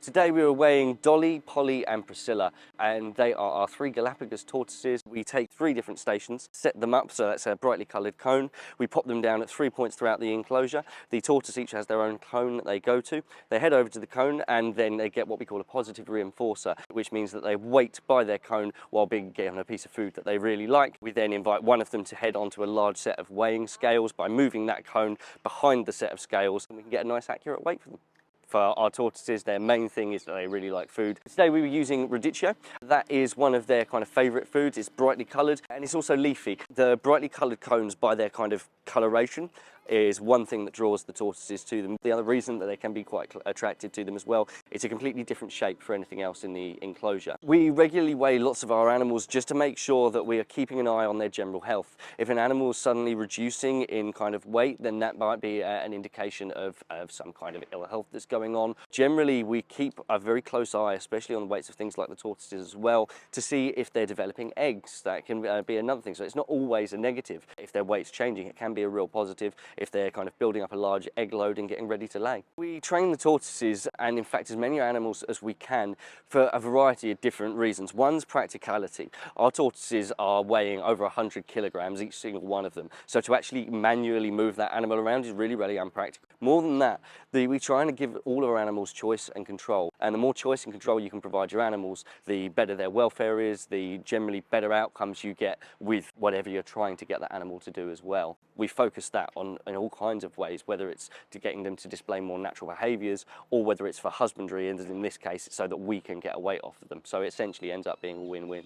Today we were weighing Dolly, Polly and Priscilla, and they are our 3 Galápagos tortoises. We take 3 different stations, set them up, so that's a brightly coloured cone. We pop them down at 3 points throughout the enclosure. The tortoise each has their own cone that they go to. They head over to the cone and then they get what we call a positive reinforcer, which means that they wait by their cone while being given a piece of food that they really like. We then invite one of them to head onto a large set of weighing scales by moving that cone behind the set of scales, and we can get a nice accurate weight for them. For our tortoises, their main thing is that they really like food. Today we were using radicchio. That is one of their kind of favourite foods. It's brightly coloured and it's also leafy. The brightly coloured cones, by their kind of coloration, is one thing that draws the tortoises to them. The other reason that they can be quite attracted to them as well, it's a completely different shape for anything else in the enclosure. We regularly weigh lots of our animals just to make sure that we are keeping an eye on their general health. If an animal is suddenly reducing in kind of weight, then that might be an indication of some kind of ill health that's going on. Generally, we keep a very close eye, especially on the weights of things like the tortoises as well, to see if they're developing eggs. That can be another thing. So it's not always a negative. If their weight's changing, it can be a real positive if they're kind of building up a large egg load and getting ready to lay. We train the tortoises, and in fact as many animals as we can, for a variety of different reasons. One's practicality. Our tortoises are weighing over 100 kilograms, each single one of them. So to actually manually move that animal around is really, really unpractical. More than that, we try and give all of our animals choice and control. And the more choice and control you can provide your animals, the better their welfare is, the generally better outcomes you get with whatever you're trying to get that animal to do as well. We focus that on in all kinds of ways, whether it's to getting them to display more natural behaviours, or whether it's for husbandry, and in this case, so that we can get a weight off of them. So it essentially ends up being a win-win.